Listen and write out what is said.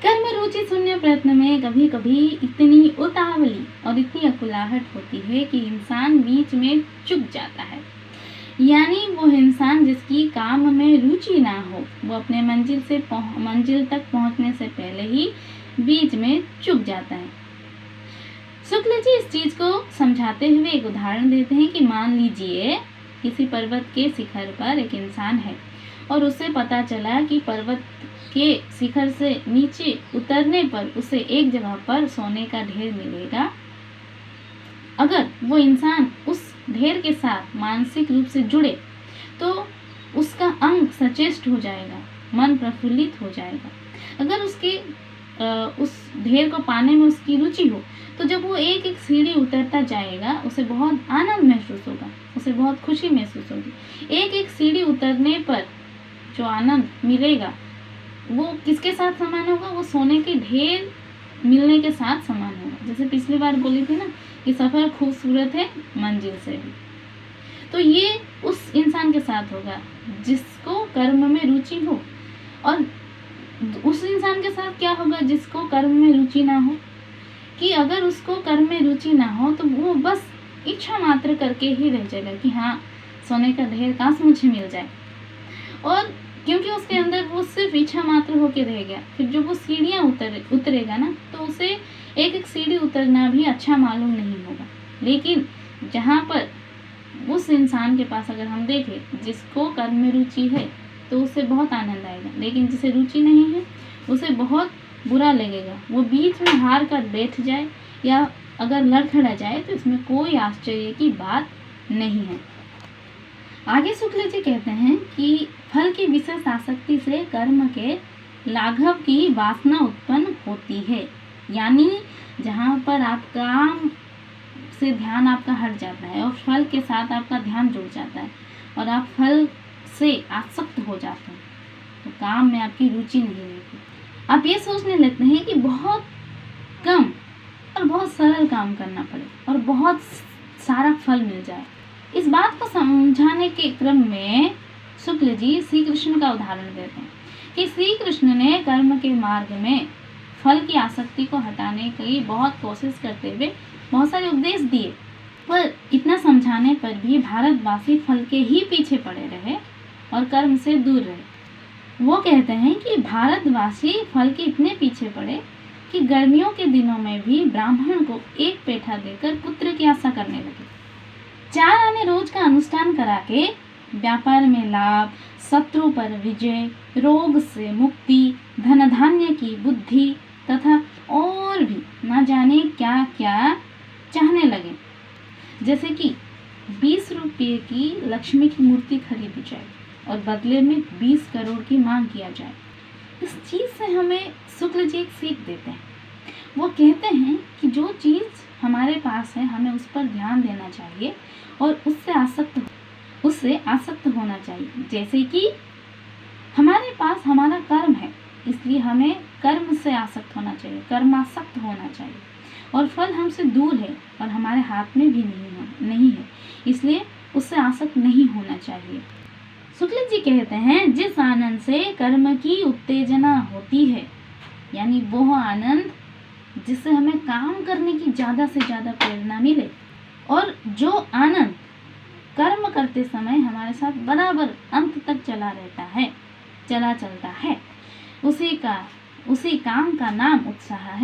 कर्म रुचि शून्य प्रयत्न में कभी कभी इतनी उतावली और इतनी अकुलाहट होती है कि इंसान बीच में चूक जाता है। यानी वो इंसान जिसकी काम में रुचि ना हो, वो अपने मंजिल तक पहुंचने से पहले ही बीच में चूक जाता है। शुक्ल जी इस चीज को समझाते हुए एक उदाहरण देते हैं कि मान लीजिए किसी पर्वत के शिखर पर एक इंसान है और उसे पता चला कि पर्वत के शिखर से नीचे उतरने पर उसे एक जगह पर सोने का ढेर मिलेगा। अगर वो इंसान उस ढेर के साथ मानसिक रूप से जुड़े तो उसका अंग सचेष्ट हो जाएगा, मन प्रफुल्लित हो जाएगा। अगर उसके उस ढेर को पाने में उसकी रुचि हो तो जब वो एक एक सीढ़ी उतरता जाएगा उसे बहुत आनंद महसूस होगा, उसे बहुत खुशी महसूस होगी। एक एक सीढ़ी उतरने पर जो आनंद मिलेगा वो किसके साथ समान होगा? वो सोने के ढेर मिलने के साथ समान होगा। जैसे पिछली बार बोली थी ना कि सफर खूबसूरत है मंजिल से भी, तो ये उस इंसान के साथ होगा जिसको कर्म में रुचि हो। और उस इंसान के साथ क्या होगा जिसको कर्म में रुचि ना हो? कि अगर उसको कर्म में रुचि ना हो तो वो बस इच्छा मात्र करके ही रह जाएगा कि हाँ सोने का ढेर काश मुझे मिल जाए। और क्योंकि उसके अंदर वो सिर्फ इच्छा मात्र होके रह गया, फिर जब वो सीढ़ियाँ उतरेगा ना तो उसे एक एक सीढ़ी उतरना भी अच्छा मालूम नहीं होगा। लेकिन जहाँ पर उस इंसान के पास अगर हम देखें जिसको कर्म में रुचि है तो उसे बहुत आनंद आएगा, लेकिन जिसे रुचि नहीं है उसे बहुत बुरा लगेगा। वो बीच में हार कर बैठ जाए या अगर लड़खड़ा जाए तो इसमें कोई आश्चर्य की बात नहीं है। आगे शुक्ल जी कहते हैं कि फल की विशेष आसक्ति से कर्म के लाघव की वासना उत्पन्न होती है। यानी जहाँ पर आप काम से ध्यान आपका हट जाता है और फल के साथ आपका ध्यान जुड़ जाता है और आप फल से आसक्त हो जाते हैं तो काम में आपकी रुचि नहीं रहती। आप ये सोचने लगते हैं कि बहुत कम और बहुत सरल काम करना पड़े और बहुत सारा फल मिल जाए। इस बात को समझाने के क्रम में शुक्ल जी श्री कृष्ण का उदाहरण देते हैं कि श्री कृष्ण ने कर्म के मार्ग में फल की आसक्ति को हटाने की बहुत कोशिश करते हुए बहुत सारे उपदेश दिए, पर इतना समझाने पर भी भारतवासी फल के ही पीछे पड़े रहे और कर्म से दूर रहे। वो कहते हैं कि भारतवासी फल के इतने पीछे पड़े कि गर्मियों के दिनों में भी ब्राह्मण को एक पेठा देकर पुत्र की आशा करने लगे। 4 आने रोज का अनुष्ठान करा के व्यापार में लाभ, शत्रु पर विजय, रोग से मुक्ति, धन धान्य की बुद्धि तथा और भी ना जाने क्या क्या चाहने लगे। जैसे कि 20 रुपये की लक्ष्मी की मूर्ति खरीदी जाए और बदले में 20 करोड़ की मांग किया जाए। इस चीज़ से हमें शुक्ल जी एक सीख देते हैं। वो कहते हैं कि जो चीज़ हमारे पास है हमें उस पर ध्यान देना चाहिए और उससे आसक्त होना चाहिए। जैसे कि हमारे पास हमारा कर्म है, इसलिए हमें कर्म से आसक्त होना चाहिए, कर्मासक्त होना चाहिए। और फल हमसे दूर है और हमारे हाथ में भी नहीं है, इसलिए उससे आसक्त नहीं होना चाहिए। शुक्ल जी कहते हैं जिस आनंद से कर्म की उत्तेजना होती है, यानी वो आनंद जिससे हमें काम करने की ज़्यादा से ज़्यादा प्रेरणा मिले और जो आनंद कर्म करते समय हमारे साथ बराबर अंत तक चला चलता है, उसी काम का नाम उत्साह है।